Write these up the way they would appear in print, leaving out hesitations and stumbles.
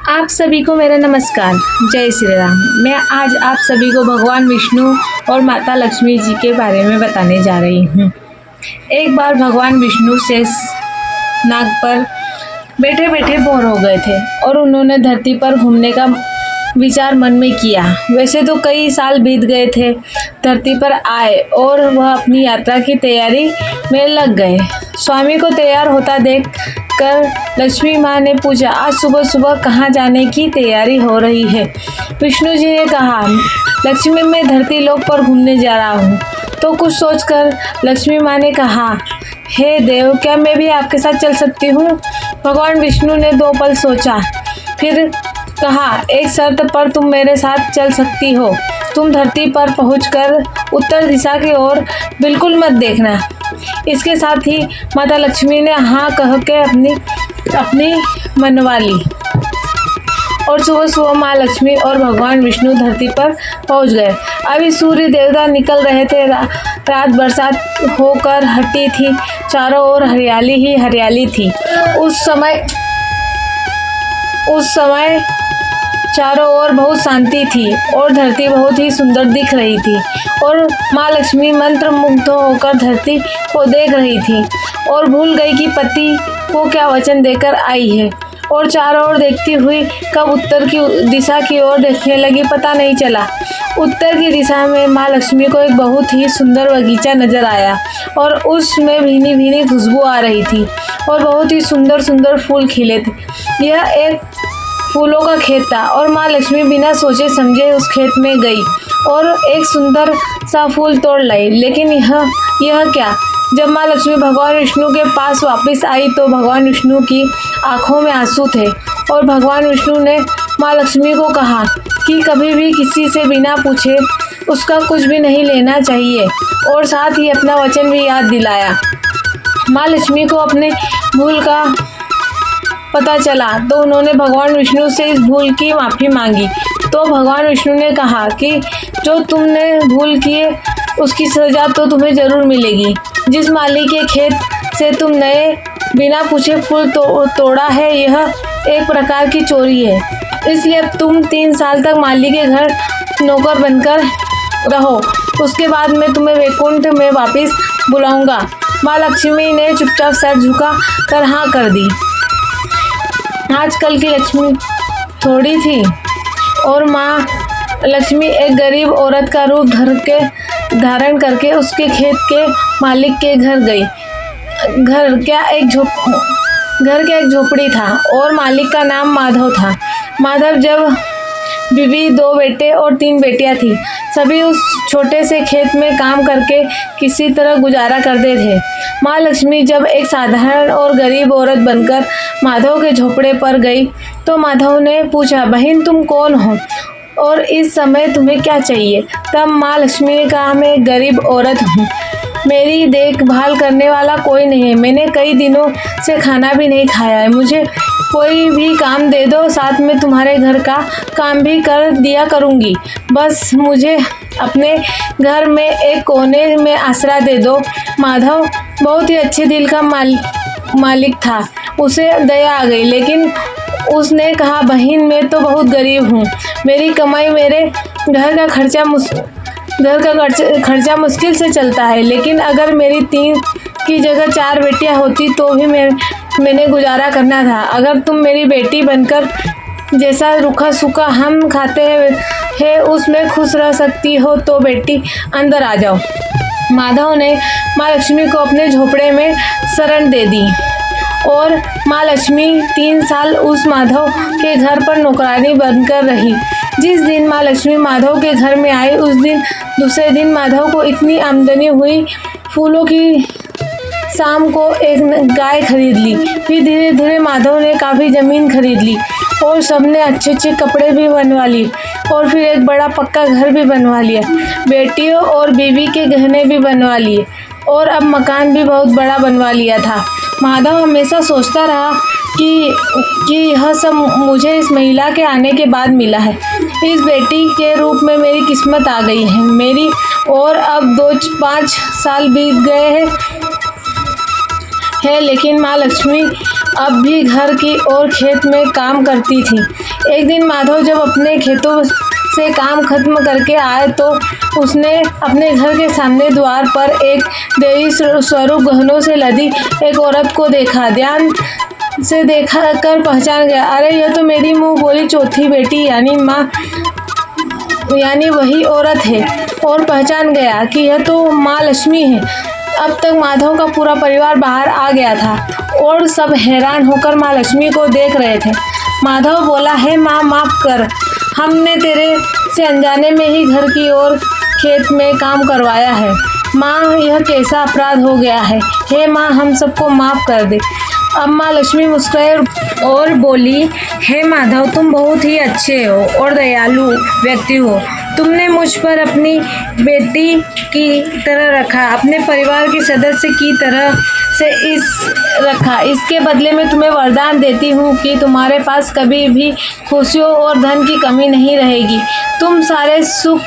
आप सभी को मेरा नमस्कार। जय श्री राम। मैं आज आप सभी को भगवान विष्णु और माता लक्ष्मी जी के बारे में बताने जा रही हूँ। एक बार भगवान विष्णु शेष नाग पर बैठे बैठे बोर हो गए थे और उन्होंने धरती पर घूमने का विचार मन में किया। वैसे तो कई साल बीत गए थे धरती पर आए और वह अपनी यात्रा की तैयारी में लग गए। स्वामी को तैयार होता देख कर लक्ष्मी माँ ने पूछा, आज सुबह सुबह कहाँ जाने की तैयारी हो रही है? विष्णु जी ने कहा, लक्ष्मी मैं धरती लोक पर घूमने जा रहा हूँ। तो कुछ सोचकर लक्ष्मी माँ ने कहा, हे देव, क्या मैं भी आपके साथ चल सकती हूँ? भगवान विष्णु ने 2 पल सोचा, फिर कहा, एक शर्त पर तुम मेरे साथ चल सकती हो। तुम धरती पर पहुंचकर उत्तर दिशा की ओर बिल्कुल मत देखना। इसके साथ ही माता लक्ष्मी ने हाँ कह के अपनी मनवा ली और सुबह सुबह माँ लक्ष्मी और भगवान विष्णु धरती पर पहुंच गए। अभी सूर्य देवता निकल रहे थे। रात बरसात होकर हटी थी। चारों ओर हरियाली ही हरियाली थी। उस समय चारों ओर बहुत शांति थी और धरती बहुत ही सुंदर दिख रही थी और माँ लक्ष्मी मंत्र मुग्ध होकर धरती को देख रही थी और भूल गई कि पति को क्या वचन देकर आई है और चारों ओर देखती हुई कब उत्तर की दिशा की ओर देखने लगी पता नहीं चला। उत्तर की दिशा में माँ लक्ष्मी को एक बहुत ही सुंदर बगीचा नजर आया और उसमें भीनी भीनी खुशबू आ रही थी और बहुत ही सुंदर सुंदर फूल खिले थे। यह एक फूलों का खेत था और माँ लक्ष्मी बिना सोचे समझे उस खेत में गई और एक सुंदर सा फूल तोड़ लाई। लेकिन यह क्या? जब माँ लक्ष्मी भगवान विष्णु के पास वापस आई तो भगवान विष्णु की आंखों में आंसू थे और भगवान विष्णु ने माँ लक्ष्मी को कहा कि कभी भी किसी से बिना पूछे उसका कुछ भी नहीं लेना चाहिए और साथ ही अपना वचन भी याद दिलाया। माँ लक्ष्मी को अपने भूल का पता चला तो उन्होंने भगवान विष्णु से इस भूल की माफ़ी मांगी। तो भगवान विष्णु ने कहा कि जो तुमने भूल किए उसकी सज़ा तो तुम्हें ज़रूर मिलेगी। जिस माली के खेत से तुम नए बिना पूछे फूल तोड़ा है, यह एक प्रकार की चोरी है। इसलिए अब तुम 3 साल तक माली के घर नौकर बनकर रहो। उसके बाद मैं तुम्हें वैकुंठ में वापस बुलाऊंगा। माँ लक्ष्मी ने चुपचाप सर झुका कर हाँ कर दी। आजकल की लक्ष्मी थोड़ी थी और माँ लक्ष्मी एक गरीब औरत का रूप धारण करके उसके खेत के मालिक के घर गई। घर का एक झोपड़ी था और मालिक का नाम माधव था। माधव जब बीवी 2 बेटे और 3 बेटियां थी। सभी उस छोटे से खेत में काम करके किसी तरह गुजारा करते थे। माँ लक्ष्मी जब एक साधारण और गरीब औरत बनकर माधव के झोपड़े पर गई तो माधव ने पूछा, बहन तुम कौन हो और इस समय तुम्हें क्या चाहिए? तब माँ लक्ष्मी ने कहा, मैं एक गरीब औरत हूँ। मेरी देखभाल करने वाला कोई नहीं है। मैंने कई दिनों से खाना भी नहीं खाया है। मुझे कोई भी काम दे दो, साथ में तुम्हारे घर का काम भी कर दिया करूँगी। बस मुझे अपने घर में एक कोने में आसरा दे दो। माधव बहुत ही अच्छे दिल का मालिक था। उसे दया आ गई, लेकिन उसने कहा, बहन मैं तो बहुत गरीब हूँ। मेरी कमाई मेरे घर का खर्चा मुश्किल से चलता है। लेकिन अगर मेरी 3 की जगह 4 बेटियाँ होती तो भी मैंने गुजारा करना था। अगर तुम मेरी बेटी बनकर जैसा रूखा सूखा हम खाते हैं उसमें खुश रह सकती हो तो बेटी अंदर आ जाओ। माधव ने माँ लक्ष्मी को अपने झोपड़े में शरण दे दी और माँ लक्ष्मी 3 साल उस माधव के घर पर नौकरानी बनकर रही। जिस दिन माँ लक्ष्मी माधव के घर में आई उस दिन दूसरे दिन माधव को इतनी आमदनी हुई। फूलों की शाम को एक गाय खरीद ली। फिर धीरे धीरे माधव ने काफ़ी ज़मीन खरीद ली और सबने अच्छे अच्छे कपड़े भी बनवा लिए और फिर एक बड़ा पक्का घर भी बनवा लिया। बेटियों और बीवी के गहने भी बनवा लिए और अब मकान भी बहुत बड़ा बनवा लिया था। माधव हमेशा सोचता रहा कि यह सब मुझे इस महिला के आने के बाद मिला है। इस बेटी के रूप में मेरी किस्मत आ गई है मेरी। और अब 2-5 साल बीत गए हैं। है, लेकिन माँ लक्ष्मी अब भी घर की और खेत में काम करती थी। एक दिन माधव जब अपने खेतों से काम खत्म करके आए तो उसने अपने घर के सामने द्वार पर एक देवी स्वरूप गहनों से लदी एक औरत को देखा। ध्यान से देखा कर पहचान गया, अरे यह तो मेरी मुँह बोली चौथी बेटी यानी वही औरत है, और पहचान गया कि यह तो माँ लक्ष्मी है। अब तक माधव का पूरा परिवार बाहर आ गया था और सब हैरान होकर माँ लक्ष्मी को देख रहे थे। माधव बोला, हे माँ, माफ़ कर, हमने तेरे से अनजाने में ही घर की और खेत में काम करवाया है। माँ, यह कैसा अपराध हो गया है? हे माँ, हम सबको माफ़ कर दे। अब माँ लक्ष्मी मुस्कुराई और बोली, हे माधव, तुम बहुत ही अच्छे हो और दयालु व्यक्ति हो। तुमने मुझ पर अपनी बेटी की तरह रखा, अपने परिवार के सदस्य की तरह से रखा। इसके बदले में तुम्हें वरदान देती हूँ कि तुम्हारे पास कभी भी खुशियों और धन की कमी नहीं रहेगी। तुम सारे सुख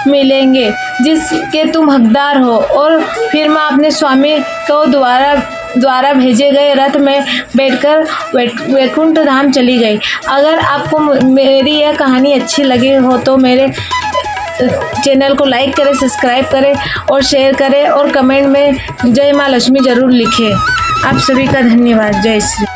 मिलेंगे जिसके तुम हकदार हो। और फिर माँ अपने स्वामी को द्वारा भेजे गए रथ में बैठकर वैकुंठ धाम चली गई। अगर आपको मेरी यह कहानी अच्छी लगी हो तो मेरे चैनल को लाइक करें, सब्सक्राइब करें और शेयर करें और कमेंट में जय माँ लक्ष्मी ज़रूर लिखें। आप सभी का धन्यवाद। जय श्री।